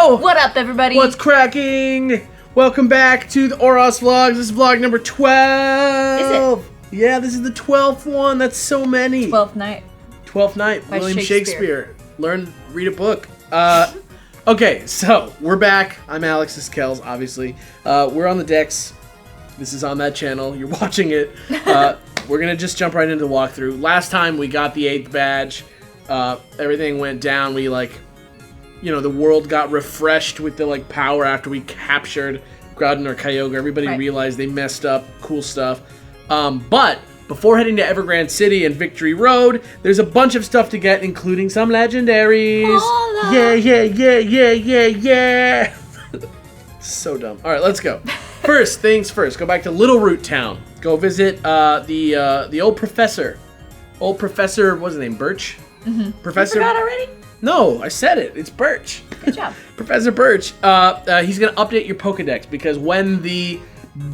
Yo! What up, everybody? What's cracking? Welcome back to the Oros Vlogs. This is vlog number 12. Is it? Yeah, this is the 12th one. That's so many. 12th night. 12th night. By William Shakespeare. Read a book. Okay, so we're back. I'm Alex. This is Kellz, obviously. We're on the decks. This is on that channel. You're watching it. We're going to just jump right into the walkthrough. Last time we got the 8th badge. Everything went down. We the world got refreshed with the power after we captured Groudon or Kyogre. Everybody realized they messed up. Cool stuff. But before heading to Evergrande City and Victory Road, there's a bunch of stuff to get, including some legendaries. Hola. Yeah. So dumb. All right, let's go. First things first. Go back to Little Root Town. Go visit the old professor. Old Professor, what's his name? Birch. Mm-hmm. Professor. You forgot already? No, I said it. It's Birch. Good job. Professor Birch. He's going to update your Pokedex because when the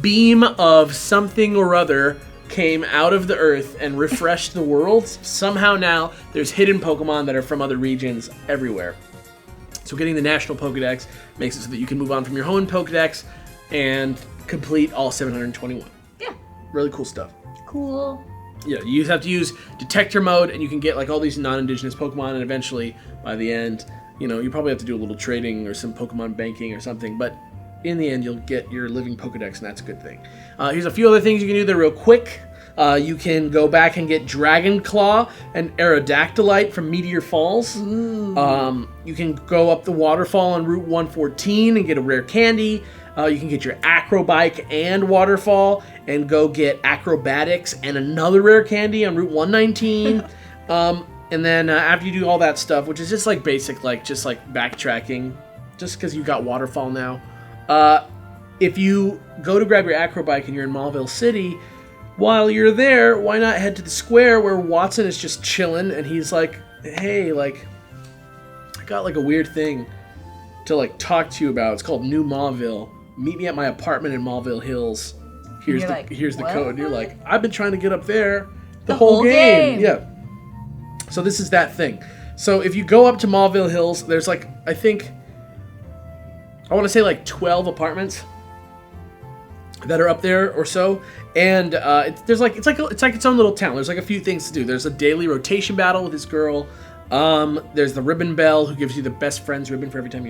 beam of something or other came out of the earth and refreshed the world, somehow now there's hidden Pokemon that are from other regions everywhere. So getting the National Pokedex makes it so that you can move on from your home Pokedex and complete all 721. Yeah. Really cool stuff. Cool. Yeah, you just have to use Detector Mode, and you can get all these non-indigenous Pokemon, and eventually, by the end, you probably have to do a little trading or some Pokemon banking or something, but in the end, you'll get your living Pokedex, and that's a good thing. Here's a few other things you can do there real quick. You can go back and get Dragon Claw and Aerodactylite from Meteor Falls. Ooh. You can go up the waterfall on Route 114 and get a rare candy. You can get your Acrobike and Waterfall and go get Acrobatics and another rare candy on Route 119. And then after you do all that stuff, which is just basic, just backtracking, just because you got Waterfall now. If you go to grab your Acrobike and you're in Maville City, while you're there, why not head to the square where Watson is just chilling and he's like, hey, I got a weird thing to talk to you about. It's called New Maville. Meet me at my apartment in Maville Hills. Here's the code. And you're like, I've been trying to get up there the whole game. Yeah. So this is that thing. So if you go up to Maville Hills, there's I want to say 12 apartments that are up there or so, and it's its own little town. There's a few things to do. There's a daily rotation battle with this girl. There's the Ribbon Bell, who gives you the best friends ribbon for every time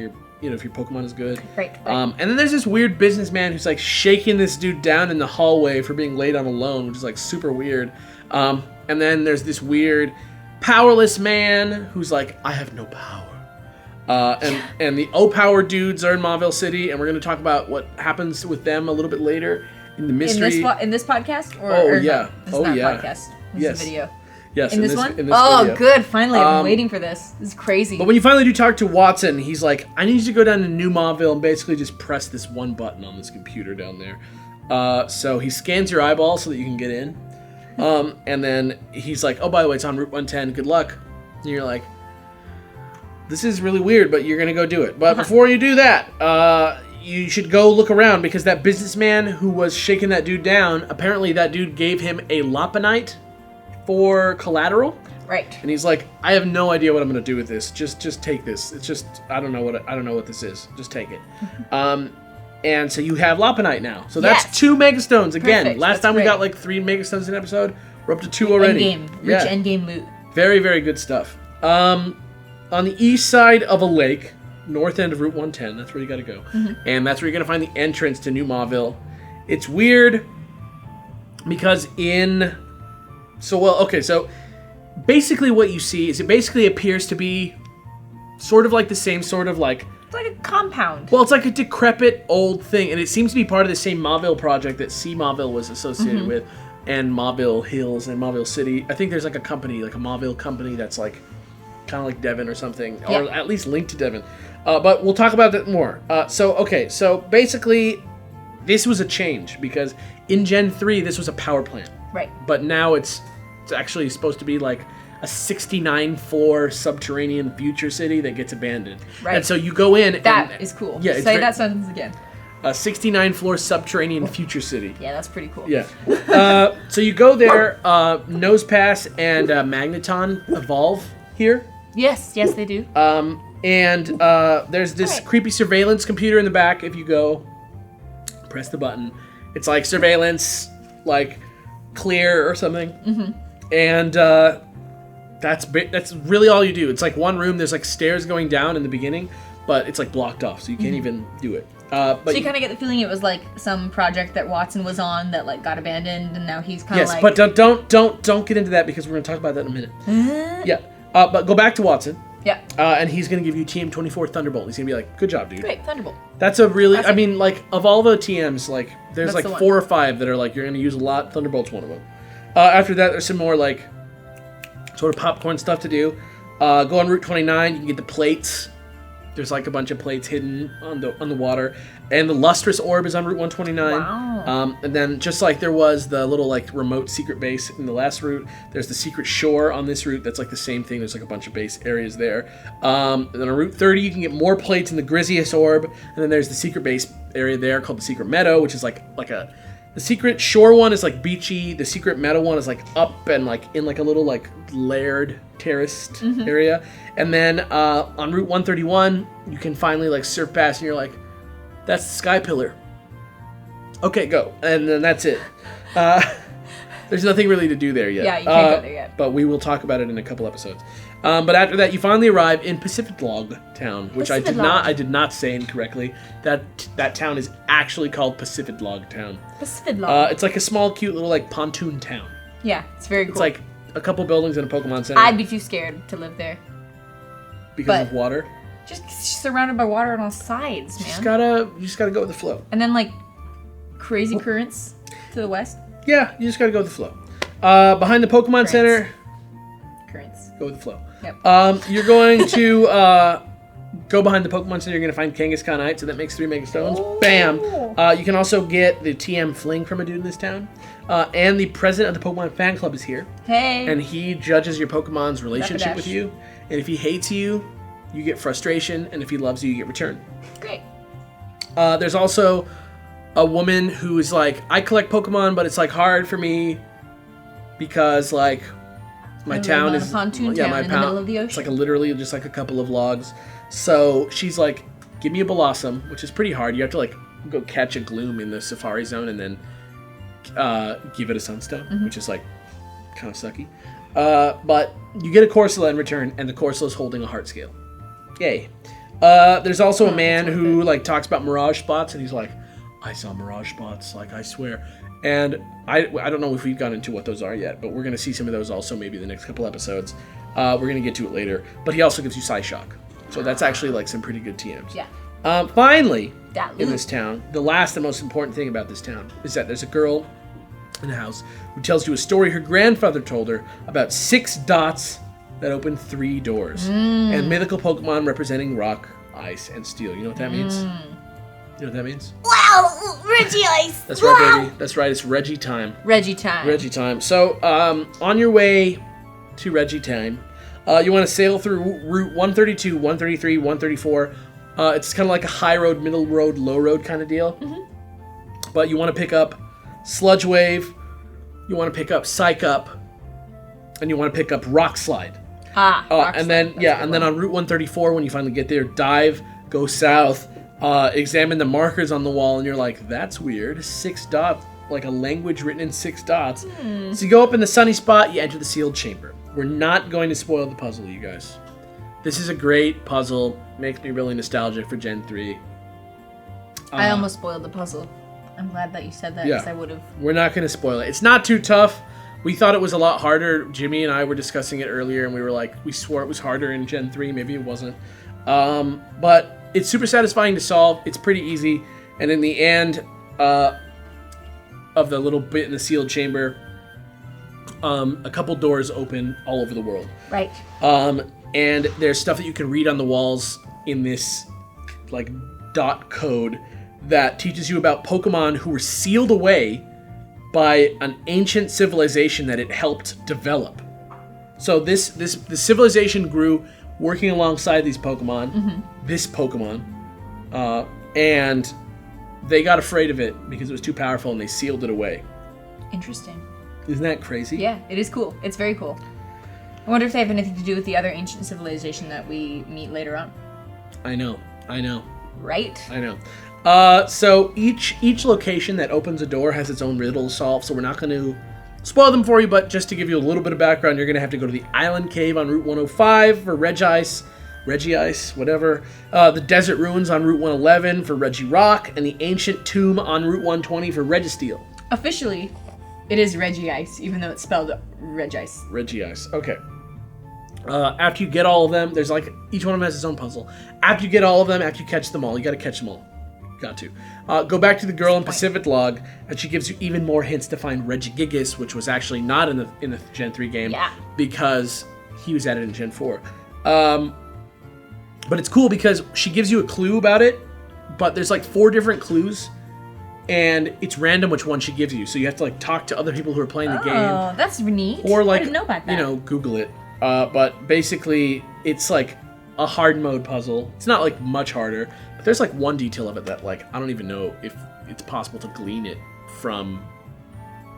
if your Pokemon is good. Right. And then there's this weird businessman who's shaking this dude down in the hallway for being late on a loan, which is super weird. And then there's this weird powerless man who's I have no power. And the O-Power dudes are in Maville City, and we're going to talk about what happens with them a little bit later in the mystery. In this podcast? Or yeah. No, this is not a podcast. This is a video. Yes, in this one? In this video. Good. Finally, I've been waiting for this. This is crazy. But when you finally do talk to Watson, he's like, I need you to go down to New Maville and basically just press this one button on this computer down there. So he scans your eyeball so that you can get in. And then he's like, oh, by the way, it's on Route 110. Good luck. And you're like, this is really weird, but you're going to go do it. But before you do that, you should go look around because that businessman who was shaking that dude down, apparently that dude gave him a Lopunite for collateral. Right. And he's like, I have no idea what I'm going to do with this. Just take this. It's just I don't know what this is. Just take it. And so you have Lopunite now. So that's 2 Megastones again. Perfect. Last time we got 3 Megastones in an episode. We're up to 2 already. Rich endgame loot. Very, very good stuff. On the east side of a lake, north end of Route 110, that's where you got to go. And that's where you're going to find the entrance to New Maville. It's weird because so basically what you see is it basically appears to be sort of the same sort of It's like a compound. Well, it's a decrepit old thing, and it seems to be part of the same Maville project that C Maville was associated with, and Maville Hills and Maville City. I think there's a company, a Maville company that's kind of like Devon or something, or at least linked to Devon. But we'll talk about that more. So basically, this was a change because in Gen 3, this was a power plant. Right. But now it's actually supposed to be a 69-floor subterranean future city that gets abandoned. Right. And so you go in. That is cool. Yeah. Say that sentence again. A 69-floor subterranean future city. Yeah, that's pretty cool. Yeah. So you go there. Nosepass and Magneton evolve here. Yes, they do. And there's this creepy surveillance computer in the back. If you go, press the button. It's like surveillance, like clear or something. Mm-hmm. And that's really all you do. It's like one room. There's like stairs going down in the beginning, but it's like blocked off, so you can't even do it. But so you kind of get the feeling it was like some project that Watson was on that like got abandoned, and now he's kind of like... Yes, but don't get into that because we're going to talk about that in a minute. Yeah, but go back to Watson. Yeah. And he's going to give you TM-24 Thunderbolt. He's going to be like, good job, dude. Great, Thunderbolt. That's a really... I mean, like, of all the TMs, like, there's That's like the 4 or 5 that are like, you're going to use a lot. Thunderbolt's one of them. After that, there's some more, like, sort of popcorn stuff to do. Go on Route 29. You can get the plates. There's like a bunch of plates hidden on the water. And the Lustrous Orb is on Route 129. Wow. And then just like there was the little like remote secret base in the last route, there's the secret shore on this route. That's like the same thing. There's like a bunch of base areas there. And then on Route 30, you can get more plates in the Grizzliest Orb. And then there's the secret base area there called the Secret Meadow, which is like a... The secret shore one is like beachy. The secret meadow one is like up and like in like a little like layered terraced area. And then on Route 131, you can finally like surf past and you're like, that's the Sky Pillar. Okay, go. And then that's it. There's nothing really to do there yet. Yeah, you can't go there yet. But we will talk about it in a couple episodes. But after that, you finally arrive in Pacific Log Town, which I did not say incorrectly. That town is actually called Pacific Log Town. Pacific Log. It's like a small, cute little like pontoon town. Yeah, it's very cool. It's like a couple buildings and a Pokemon Center. I'd be too scared to live there. Because of water. Just surrounded by water on all sides, man. You just gotta go with the flow. And then like crazy currents to the west. Yeah, you just gotta go with the flow. Behind the Pokemon Center. Currents. Go with the flow. Yep. You're going to go behind the Pokemon Center. You're going to find Kangaskhanite, so that makes 3 Mega Stones. Oh. Bam! You can also get the TM Fling from a dude in this town. And the president of the Pokemon Fan Club is here. Hey! And he judges your Pokemon's relationship with you. And if he hates you, you get frustration. And if he loves you, you get return. Great. There's also a woman who is like, I collect Pokemon, but it's like hard for me because like... My town is a pontoon town in the middle of the ocean. It's like literally just like a couple of logs. So she's like, "Give me a Blossom," which is pretty hard. You have to like go catch a Gloom in the Safari Zone and then give it a Sunstone, which is like kind of sucky. But you get a Corsola in return, and the Corsola is holding a heart scale. Yay! There's also a man who like talks about mirage spots, and he's like, "I saw mirage spots, like I swear." And I don't know if we've gone into what those are yet, but we're going to see some of those also maybe the next couple episodes. We're going to get to it later. But he also gives you Psyshock. So that's actually like some pretty good TMs. Yeah. Finally, in this town, the last and most important thing about this town is that there's a girl in the house who tells you a story her grandfather told her about 6 dots that open 3 doors. And mythical Pokemon representing rock, ice, and steel. You know what that means? You know what that means? Wow, Regi Ice! That's right, baby. That's right. It's Regi time. Regi time. Regi time. So, on your way to Regi time, you want to sail through Route 132, 133, 134. It's kind of like a high road, middle road, low road kind of deal. But you want to pick up Sludge Wave, you want to pick up Psych Up, and you want to pick up Rock Slide. And then on Route 134, when you finally get there, dive, go south. Examine the markers on the wall, and you're like, that's weird. 6 dots, like a language written in 6 dots. So you go up in the sunny spot, you enter the sealed chamber. We're not going to spoil the puzzle, you guys. This is a great puzzle. Makes me really nostalgic for Gen 3. I almost spoiled the puzzle. I'm glad that you said that, because I would have. We're not going to spoil it. It's not too tough. We thought it was a lot harder. Jimmy and I were discussing it earlier, and we were like, we swore it was harder in Gen 3. Maybe it wasn't. But it's super satisfying to solve. It's pretty easy. And in the end of the little bit in the sealed chamber, a couple doors open all over the world. Right. And there's stuff that you can read on the walls in this like dot code that teaches you about Pokemon who were sealed away by an ancient civilization that it helped develop. So the civilization grew working alongside these Pokemon, this Pokemon, and they got afraid of it because it was too powerful and they sealed it away. Interesting. Isn't that crazy? Yeah, it is cool. It's very cool. I wonder if they have anything to do with the other ancient civilization that we meet later on. I know. Right? I know. So each location that opens a door has its own riddle to solve, so we're not going to spoil them for you, but just to give you a little bit of background, you're going to have to go to the Island Cave on Route 105 for Regi Ice, whatever. The Desert Ruins on Route 111 for Regi Rock, and the Ancient Tomb on Route 120 for Registeel. Officially, it is Regi Ice, even though it's spelled Regi Ice. Regi Ice, okay. After you get all of them, there's like, each one of them has its own puzzle. After you get all of them, after you catch them all, you gotta catch them all. Got to. Go back to the girl in Pacific Log, and she gives you even more hints to find Regigigas, which was actually not in the Gen 3 game, because he was added in Gen 4. But it's cool because she gives you a clue about it, but there's like 4 different clues, and it's random which one she gives you. So you have to like talk to other people who are playing the game. Oh, that's neat. Or like, I didn't know about that. Google it. But basically, it's like a hard mode puzzle. It's not like much harder, but there's like one detail of it that like I don't even know if it's possible to glean it from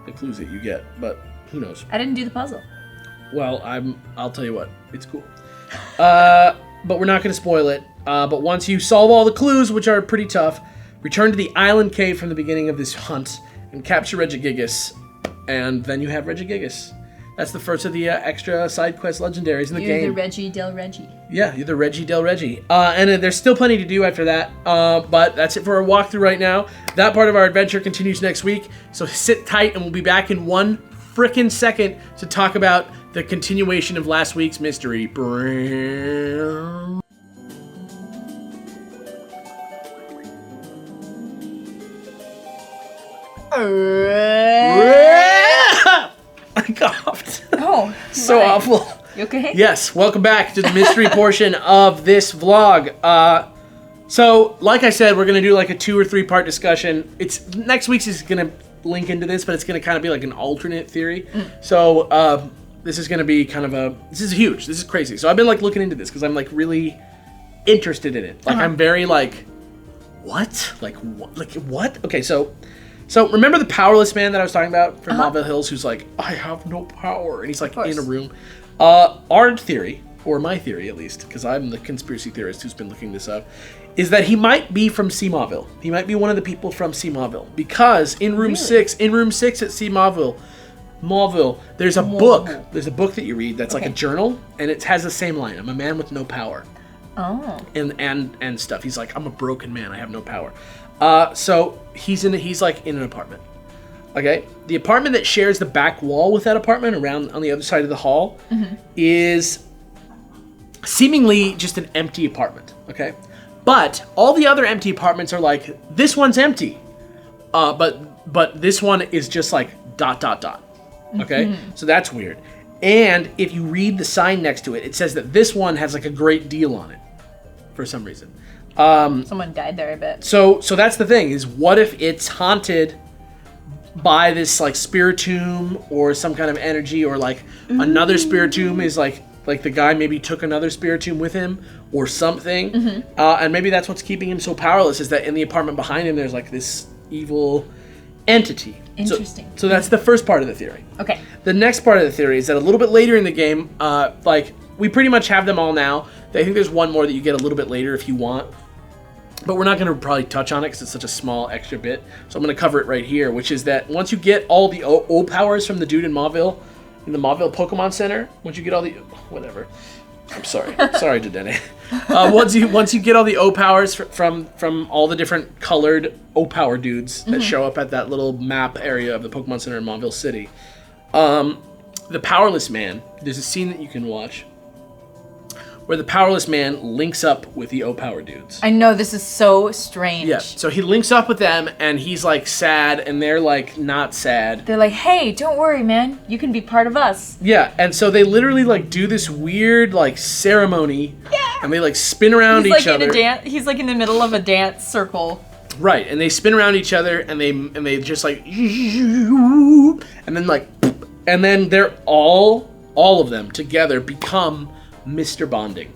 the clues that you get, but who knows? I didn't do the puzzle. Well, I'll tell you what, it's cool. But we're not going to spoil it. But once you solve all the clues, which are pretty tough, return to the Island Cave from the beginning of this hunt and capture Regigigas, and then you have Regigigas. That's the first of the extra side quest legendaries in the game. You're the Regi del Regi. Yeah, you're the Regi del Regi. And there's still plenty to do after that, but that's it for our walkthrough right now. That part of our adventure continues next week, so sit tight and we'll be back in 1 frickin' second to talk about the continuation of last week's mystery. I coughed. Oh, so right. awful. You okay? Yes, welcome back to the mystery portion of this vlog. So, like I said, we're going to do like a 2 or 3 part discussion. Next week's is going to link into this, but it's going to kind of be like an alternate theory. So, this is going to be kind of this is huge. This is crazy. So, I've been like looking into this because I'm like really interested in it. Like, I'm very like, what? Like, what? Like, what? Okay, so remember the powerless man that I was talking about from Maville Hills who's like, I have no power, and he's like in a room. Our theory, or my theory at least, because I'm the conspiracy theorist who's been looking this up, is that he might be from C Maville. He might be one of the people from C Maville, because in room 6 at C Maville, there's a book. There's a book that you read that's like a journal, and it has the same line. I'm a man with no power. Oh. And stuff. He's like, I'm a broken man. I have no power. So he's like in an apartment. Okay, the apartment that shares the back wall with that apartment around on the other side of the hall is seemingly just an empty apartment. Okay, but all the other empty apartments are like, this one's empty, but this one is just like ... Okay, so that's weird. And if you read the sign next to it, it says that this one has like a great deal on it for some reason. Someone died there, I bet. So that's the thing, is what if it's haunted by this like spiritomb or some kind of energy, or like another spiritomb is like the guy maybe took another spiritomb with him or something. And maybe that's what's keeping him so powerless, is that in the apartment behind him there's like this evil entity. Interesting. So that's the first part of the theory. Okay. The next part of the theory is that a little bit later in the game, like we pretty much have them all now. I think there's one more that you get a little bit later if you want. But we're not going to probably touch on it because it's such a small extra bit. So I'm going to cover it right here, which is that once you get all the O powers from the dude in the Maville Pokemon Center, once you get all the... Whatever. I'm sorry. Sorry, Dedenne. Once you get all the O powers from all the different colored O power dudes that show up at that little map area of the Pokemon Center in Maville City, the Powerless Man, there's a scene that you can watch where the Powerless Man links up with the O-Power dudes. I know, this is so strange. Yeah, so he links up with them, and he's, like, sad, and they're, like, not sad. They're like, hey, don't worry, man. You can be part of us. Yeah, and so they literally, like, do this weird, like, ceremony. Yeah. And they, like, spin around each other. He's, like, in the middle of a dance circle. Right, and they spin around each other, and they just, like... And then, like... And then they're all of them together become... Mr. Bonding.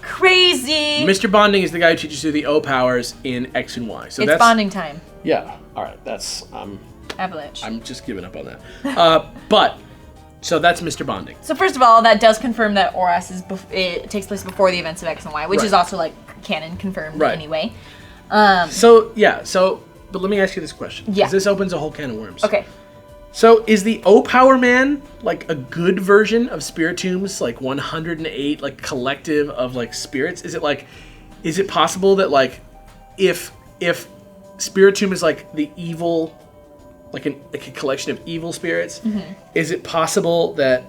Crazy! Mr. Bonding is the guy who teaches you the O powers in X and Y. So it's bonding time. Yeah. All right. That's Avalanche. I'm just giving up on that. But so that's Mr. Bonding. So first of all, that does confirm that Oras it takes place before the events of X and Y, which is also like canon confirmed Right. anyway. But let me ask you this question. Yeah. Because this opens a whole can of worms. Okay. So is the O-Power Man like a good version of Spiritomb's like 108 like collective of like spirits? Is it possible that like if Spiritomb is like the evil, like a collection of evil spirits, is it possible that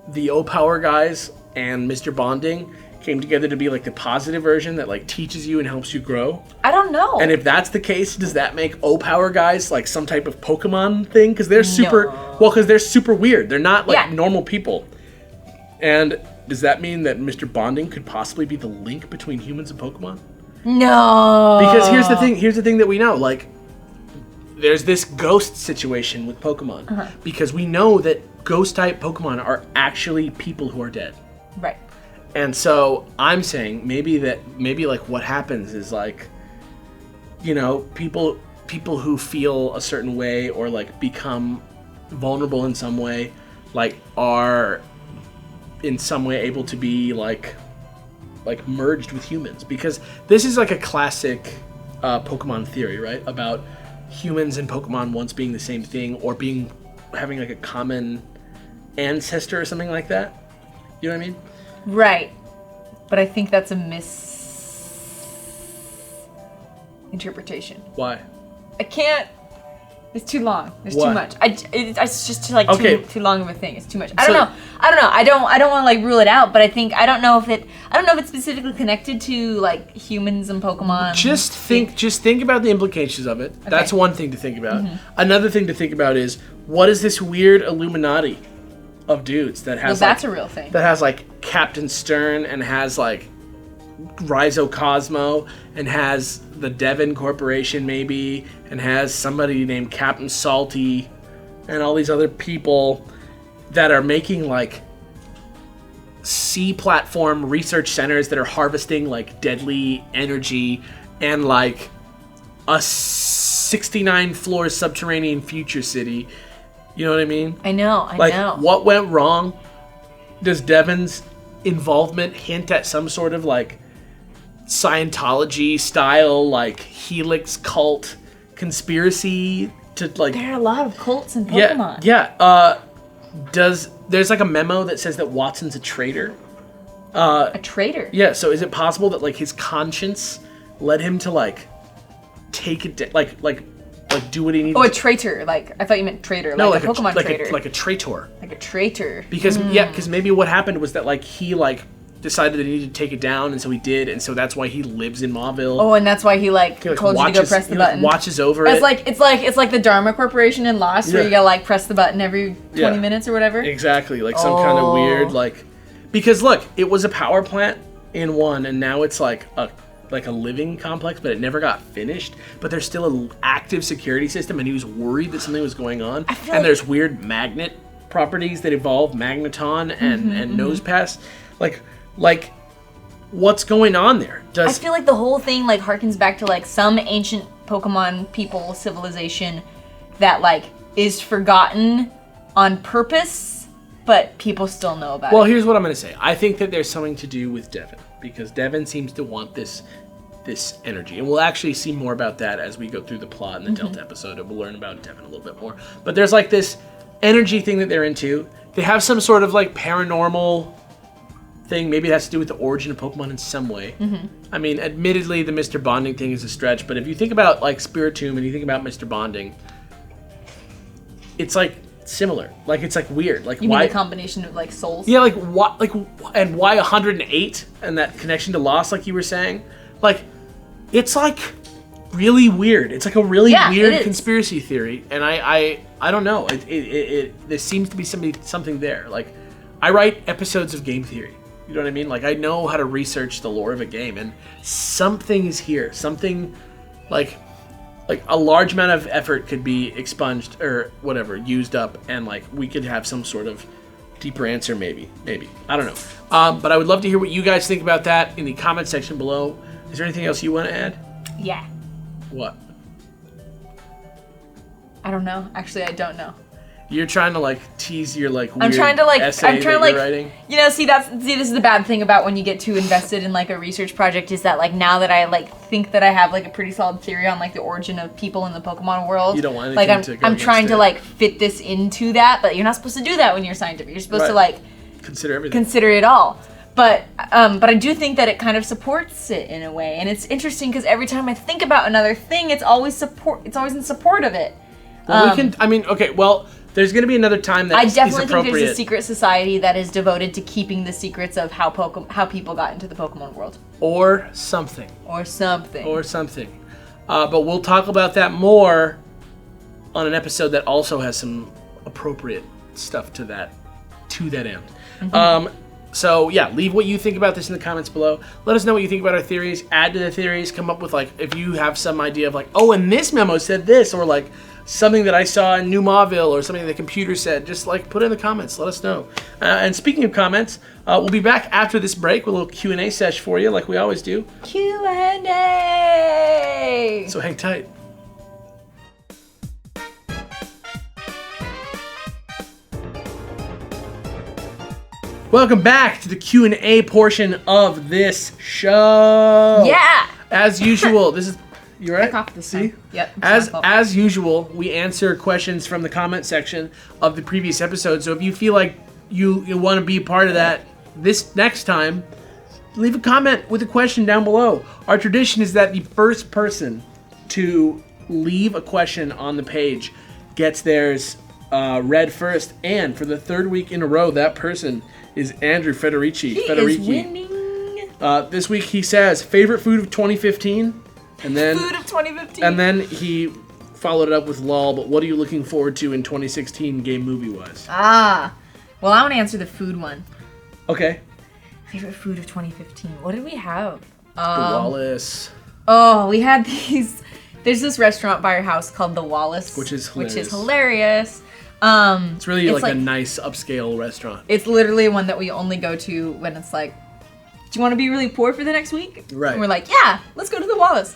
the O-Power guys and Mr. Bonding came together to be like the positive version that like teaches you and helps you grow? I don't know. And if that's the case, does that make O-Power guys like some type of Pokemon thing? Because they're they're super weird. They're not like normal people. And does that mean that Mr. Bonding could possibly be the link between humans and Pokemon? No. Because here's the thing that we know, like there's this ghost situation with Pokemon. Because we know that ghost type Pokemon are actually people who are dead. Right. And so I'm saying maybe like what happens is like, you know, people who feel a certain way or like become vulnerable in some way, like are in some way able to be like merged with humans, because this is like a classic Pokemon theory, right? About humans and Pokemon once being the same thing or having like a common ancestor or something like that. You know what I mean? Right. But I think that's a misinterpretation. Why? I can't. It's too long. There's What? too much. It's just like Okay. too long of a thing. It's too much. I don't know. I don't want to like rule it out, but I don't know if it's specifically connected to like humans and Pokemon. Just think about the implications of it. Okay. That's one thing to think about. Another thing to think about is, what is this weird Illuminati of dudes that has that's a real thing. that has like Captain Stern and has like Rhizo Cosmo and has the Devon Corporation maybe and has somebody named Captain Salty and all these other people that are making like sea platform research centers that are harvesting like deadly energy and like a 69 floor subterranean future city. You know what I mean? I know. What went wrong? Does Devon's involvement hint at some sort of like Scientology style like Helix cult conspiracy to like? There are a lot of cults in Pokemon. There's like a memo that says that Watson's a traitor? A traitor? Yeah. So is it possible that like his conscience led him to like take it like do what he needs? Oh, a traitor. Like I thought you meant traitor. No, like a Pokemon traitor. Like a traitor. Like a traitor. Because maybe what happened was that like he like decided that he needed to take it down, and so he did, and so that's why he lives in Maville. Oh, and that's why he told you to go press the button. Watches over it's it. It's like the Dharma Corporation in Lost, where you gotta like press the button every 20 minutes or whatever. Exactly, like some kind of weird like. Because look, it was a power plant in one, and now it's like a living complex, but it never got finished. But there's still an active security system, and he was worried that something was going on. And there's weird magnet properties that evolve, Magneton and Nosepass. Like, what's going on there? I feel like the whole thing like harkens back to like some ancient Pokemon people civilization that like is forgotten on purpose, but people still know about it. Well, here's what I'm going to say. I think that there's something to do with Devon, because Devon seems to want this energy, and we'll actually see more about that as we go through the plot in the Delta episode, and we'll learn about Devon a little bit more. But there's like this energy thing that they're into. They have some sort of like paranormal thing. Maybe it has to do with the origin of Pokemon in some way. I mean, admittedly, the Mr. Bonding thing is a stretch, but if you think about like Spiritomb and you think about Mr. Bonding, it's like similar. Like it's like weird. Like you why mean the combination of like souls? Yeah, like what? Like and why 108 and that connection to Lost, like you were saying, like it's like really weird. It's like a really weird conspiracy theory, and I don't know. There seems to be something there. Like I write episodes of game theory. You know what I mean? Like I know how to research the lore of a game, and something is here. Something like a large amount of effort could be expunged or whatever, used up, and like we could have some sort of deeper answer. Maybe I don't know. But I would love to hear what you guys think about that in the comment section below. Is there anything else you want to add? Yeah. What? I don't know. Actually, I don't know. You're trying to like tease your like weird I'm trying to like essay I'm trying to that like you're writing. see this is the bad thing about when you get too invested in like a research project is that like now that I like think that I have like a pretty solid theory on like the origin of people in the Pokemon world. You don't want anything like to go I'm trying to it. like fit this into that, but you're not supposed to do that when you're scientific. You're supposed to like consider everything. Consider it all. But I do think that it kind of supports it in a way, and it's interesting because every time I think about another thing, it's always in support of it. Well, we can. I mean, okay. Well, there's going to be another time that I definitely is think there's a appropriate. secret society that is devoted to keeping the secrets of how people got into the Pokemon world. Or something. Or something. But we'll talk about that more on an episode that also has some appropriate stuff to that end. Mm-hmm. So yeah, leave what you think about this in the comments below. Let us know what you think about our theories. Add to the theories. Come up with like, if you have some idea of like, oh, and this memo said this, or like something that I saw in New Maville, or something the computer said. Just like put it in the comments. Let us know. And speaking of comments, we'll be back after this break with a little Q&A sesh for you, like we always do. Q&A. So hang tight. Welcome back to the Q&A portion of this show. Yeah. As usual, this is you right? Off this See? time. Yep. As usual, we answer questions from the comment section of the previous episode. So if you feel like you want to be part of that this next time, leave a comment with a question down below. Our tradition is that the first person to leave a question on the page gets theirs read first, and for the third week in a row, that person is Andrew Federici. He is winning. This week he says favorite food of 2015, and then food of 2015. and then he followed it up with lol. But what are you looking forward to in 2016 game movie wise? Well, I want to answer the food one. Okay. Favorite food of 2015. What did we have? The Wallace. Oh, we had these. There's this restaurant by our house called The Wallace, Which is hilarious. It's really like a nice upscale restaurant. It's literally one that we only go to when it's like, do you want to be really poor for the next week? Right. And we're like, yeah, let's go to The Wallace.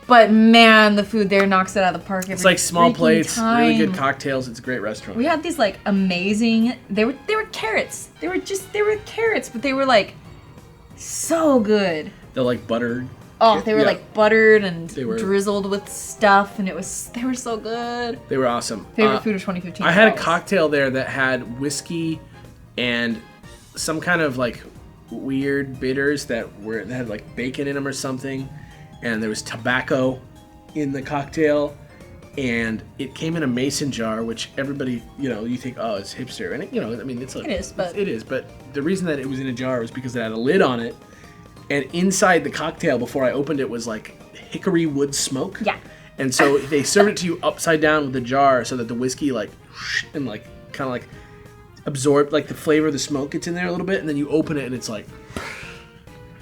But man, the food there knocks it out of the park every It's like small plates, time. really good cocktails. It's a great restaurant. We had these like amazing. They were carrots. They were carrots, but they were like so good. They're like buttered. Oh, they were like buttered and They were- drizzled with stuff, and they were so good. They were awesome. Favorite food of 2015. I had a Wallace. cocktail there that had whiskey and some kind of like weird bitters that had like bacon in them or something, and there was tobacco in the cocktail, and it came in a mason jar, which everybody, you think, oh, it's hipster, and it's like It is, but- it is, but the reason that it was in a jar was because it had a lid on it, and inside the cocktail before I opened it was like hickory wood smoke. Yeah. And so they served it to you upside down with the jar so that the whiskey like and like kind of like absorb like the flavor of the smoke gets in there a little bit, and then you open it and it's like,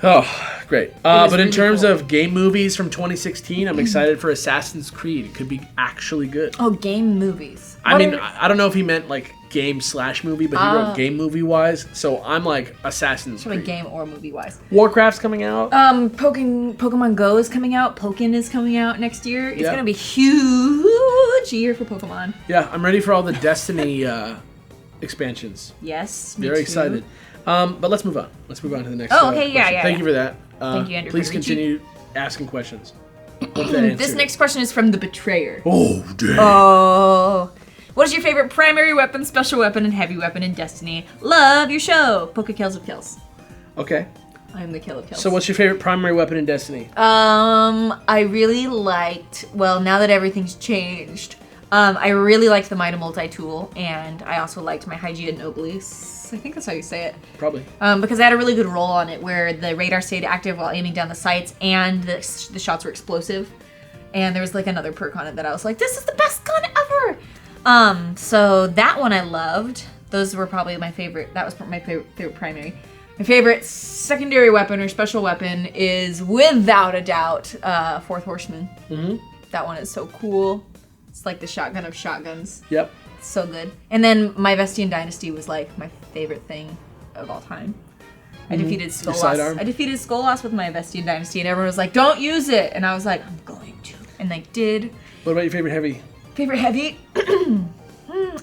oh, great. But in really terms cool. of game movies from 2016, I'm excited for Assassin's Creed. It could be actually good. Oh, game movies. I mean, I don't know if he meant like game/movie, but he wrote game movie wise. So I'm like Assassin's Probably Creed. game or movie wise. Warcraft's coming out. Pokemon Go is coming out. Pokken is coming out next year. It's Yeah. gonna be huge year for Pokemon. Yeah, I'm ready for all the Destiny expansions. Yes, me Very too. excited. But let's move on. Let's move on to the next. Oh, okay, yeah, question. yeah, Thank yeah. you for that. Thank you, Andrew Please Federici. continue asking questions. Hope that answered This it. next question is from the Betrayer. Oh, damn. Oh. What is your favorite primary weapon, special weapon, and heavy weapon in Destiny? Love your show. Kellz of Kellz. Okay. I am the Kill of Kellz. So what's your favorite primary weapon in Destiny? I really liked, well, now that everything's changed, I really liked the Mida multi-tool, and I also liked my Hygeia Nobilis. I think that's how you say it. Probably. Because I had a really good roll on it where the radar stayed active while aiming down the sights, and the shots were explosive. And there was like another perk on it that I was like, this is the best gun ever! So that one I loved. Those were probably my favorite. That was my favorite primary. My favorite secondary weapon or special weapon is, without a doubt, Fourth Horseman. Mm-hmm. That one is so cool. It's like the shotgun of shotguns. Yep. It's so good. And then my Vestian Dynasty was like my favorite thing of all time. I defeated Your sidearm? Skolas. I defeated Skolas with my Vestian Dynasty, and everyone was like, "Don't use it," and I was like, "I'm going to," and they did. What about your favorite heavy? Favorite heavy?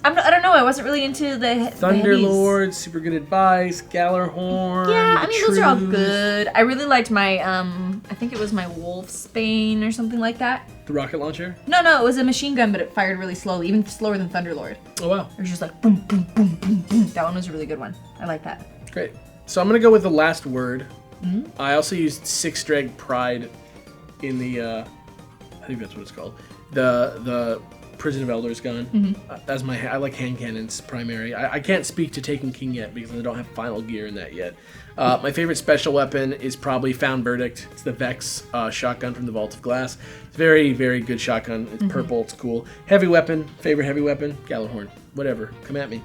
I don't know. I wasn't really into the Thunderlord, Super Good Advice, Gallarhorn. Yeah, I mean, those are all Truth. good. I really liked my, I think it was my Wolfsbane or something like that. The rocket launcher? No, it was a machine gun, but it fired really slowly, even slower than Thunderlord. Oh, wow. It was just like boom, boom, boom, boom, boom. That one was a really good one. I like that. Great. So I'm going to go with the last word. Mm-hmm. I also used Six Dreg Pride in the, I think that's what it's called, the Prison of Elders gun. Mm-hmm. As I like hand cannons primary. I can't speak to Taken King yet because I don't have final gear in that yet. My favorite special weapon is probably Found Verdict. It's the Vex shotgun from the Vault of Glass. It's very, very good shotgun. It's purple. It's cool. Heavy weapon. Favorite heavy weapon? Gallarhorn. Whatever. Come at me.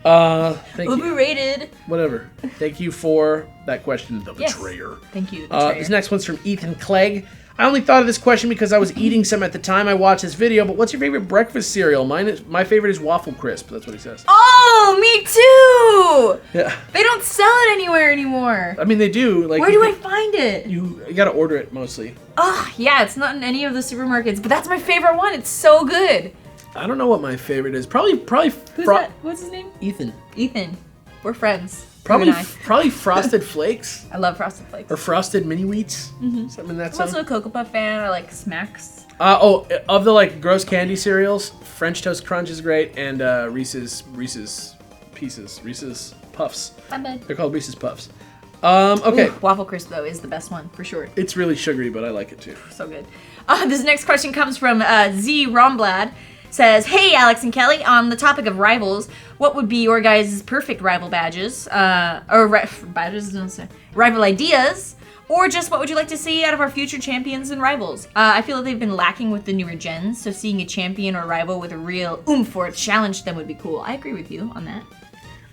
Thank you. Overrated. Whatever. Thank you for that question, the Yes. betrayer. Thank you, betrayer. This next one's from Ethan Clegg. I only thought of this question because I was eating some at the time I watched this video, but what's your favorite breakfast cereal? My favorite is Waffle Crisp. That's what he says. Oh, me too! Yeah. They don't sell it anywhere anymore. I mean, they do. Like, Where do I find it? You gotta order it mostly. Oh, yeah, it's not in any of the supermarkets, but that's my favorite one. It's so good. I don't know what my favorite is. Probably. Who's that? What's his name? Ethan. Ethan. We're friends. Probably. You and I. Probably Frosted Flakes I love Frosted Flakes. or Frosted Mini Wheats. Something in that I'm also zone. a Cocoa Puff fan. I like Smacks. Of the like gross candy cereals, French Toast Crunch is great, and Reese's Pieces, Reese's Puffs. My bad. They're called Reese's Puffs. Okay. Ooh, Waffle Crisp, though, is the best one, for sure. It's really sugary, but I like it too. So good. This next question comes from Z. Romblad. Says, hey, Alex and Kelly, on the topic of rivals, what would be your guys' perfect rival badges? Rival ideas? Or just what would you like to see out of our future champions and rivals? I feel like they've been lacking with the newer gens, so seeing a champion or rival with a real oomph or challenge them would be cool. I agree with you on that.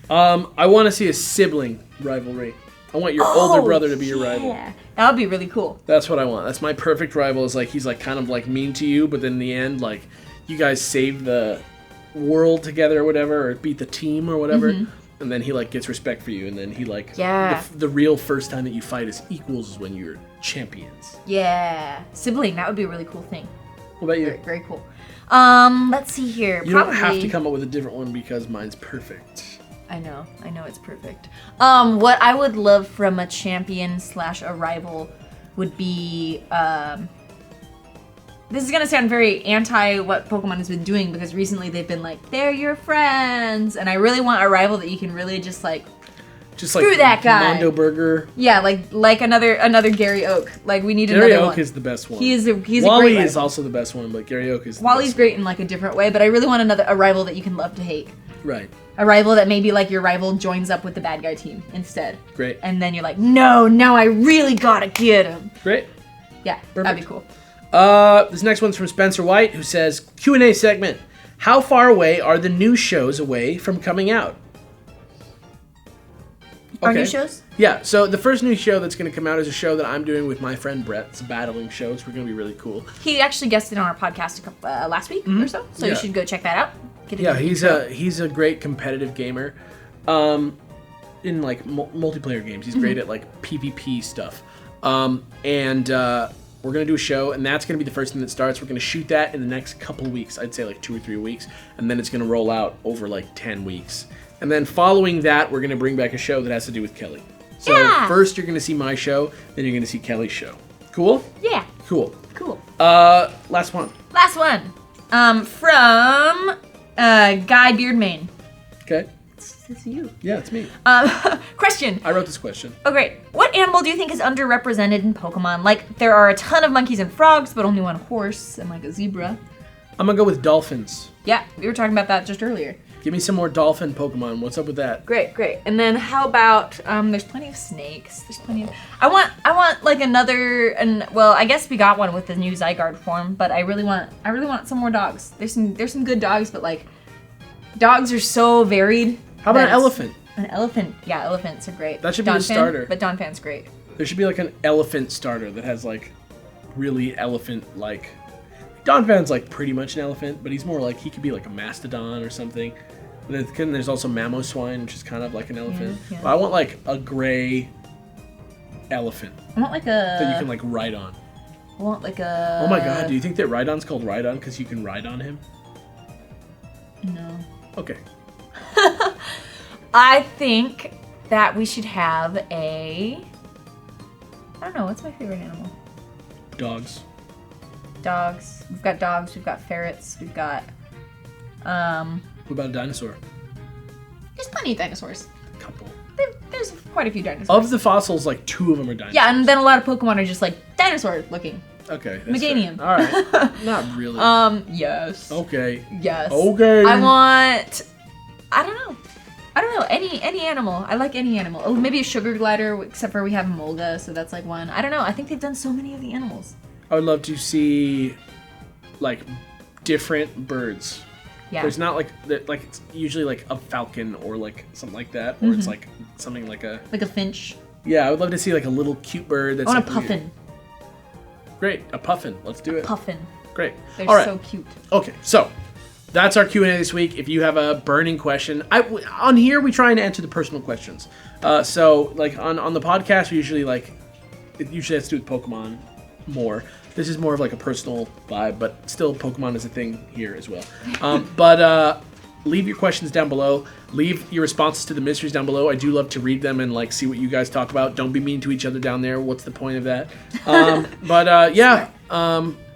I want to see a sibling rivalry. I want your older brother to be your rival. Yeah, that would be really cool. That's what I want. That's my perfect rival. Is like he's like kind of like mean to you, but then in the end, like you guys save the world together or whatever, or beat the team or whatever, and then he like gets respect for you, and then he like the real first time that you fight as equals is when you're champions. Yeah, sibling, that would be a really cool thing. What about you? Very, very cool. Let's see here. You don't have to come up with a different one because mine's perfect. I know it's perfect. What I would love from a champion / a rival would be, this is gonna sound very anti what Pokemon has been doing because recently they've been like, they're your friends, and I really want a rival that you can really just like screw that guy. Mondo Burger. Yeah, like another Gary Oak. Like we need Gary another Oak one. is the best one. He's a Wally great is rival. also the best one, but Gary Oak is the Wally's best great in like a different way, but I really want a rival that you can love to hate. one. Right. A rival that maybe like your rival joins up with the bad guy team instead. Great. And then you're like, no, I really gotta get him. Great. Yeah, that'd be cool. This next one's from Spencer White, who says, Q&A segment. How far away are the new shows away from coming out? Our new shows? Yeah, so the first new show that's going to come out is a show that I'm doing with my friend Brett. It's a battling show. It's going to be really cool. He actually guested on our podcast last week or so, so you should go check that out. Yeah, he's a great competitive gamer. In like multiplayer games, he's great at like PvP stuff. We're going to do a show, and that's going to be the first thing that starts. We're going to shoot that in the next couple of weeks. I'd say like 2 or 3 weeks. And then it's going to roll out over like 10 weeks. And then following that, we're going to bring back a show that has to do with Kelly. So first you're going to see my show, then you're going to see Kelly's show. Cool? Yeah. Cool. Cool. Last one. Last one. From Guy Beardmane. Okay. It's you. Yeah, it's me. Question. I wrote this question. Oh, great. What animal do you think is underrepresented in Pokemon? Like, there are a ton of monkeys and frogs, but only one horse and, like, a zebra. I'm going to go with dolphins. Yeah, we were talking about that just earlier. Give me some more dolphin Pokemon. What's up with that? Great. And then how about, there's plenty of snakes. There's plenty of... I want, like, another... Well, I guess we got one with the new Zygarde form, but I really want some more dogs. There's some good dogs, but, like, dogs are so varied. How about an elephant? An elephant. Yeah, elephants are great. That should be the starter. But Donphan's great. There should be like an elephant starter that has like really elephant-like... Donphan's like pretty much an elephant, but he's more like, he could be like a mastodon or something. And then there's also Mamoswine, which is kind of like an elephant. Yeah. But I want like a gray elephant. I want like a... that you can like ride on. I want like a... Oh my god, do you think that Rhydon's called Rhydon because you can ride on him? No. Okay. I think that we should have I don't know, what's my favorite animal? Dogs. Dogs. We've got dogs, we've got ferrets, we've got, What about a dinosaur? there's plenty of dinosaurs. Couple. There's quite a few dinosaurs. Of the fossils, like 2 of them are dinosaurs. Yeah, and then a lot of Pokemon are just like dinosaur looking. Okay. That's Meganium. fair. All right. Not really. Yes. Okay. Yes. Okay. I want, I don't know, any animal. I like any animal. Oh, maybe a sugar glider, except for we have Mulga, so that's like one. I don't know. I think they've done so many of the animals. I would love to see, like, different birds. Yeah. There's not like it's usually like a falcon or like something like that, or it's like something like a finch. Yeah, I would love to see like a little cute bird. That's I want like a puffin. Great, a puffin. Let's do it. Puffin. Great. They're All right. so cute. Okay, so that's our Q&A this week. If you have a burning question, on here we try and answer the personal questions. So like on the podcast, we usually it usually has to do with Pokemon more. This is more of like a personal vibe, but still Pokemon is a thing here as well. But leave your questions down below. Leave your responses to the mysteries down below. I do love to read them and like see what you guys talk about. Don't be mean to each other down there. What's the point of that? Yeah.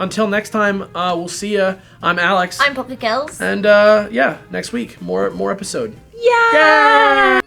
Until next time, we'll see ya. I'm Alex. I'm Kellz. And yeah, next week more episode. Yeah.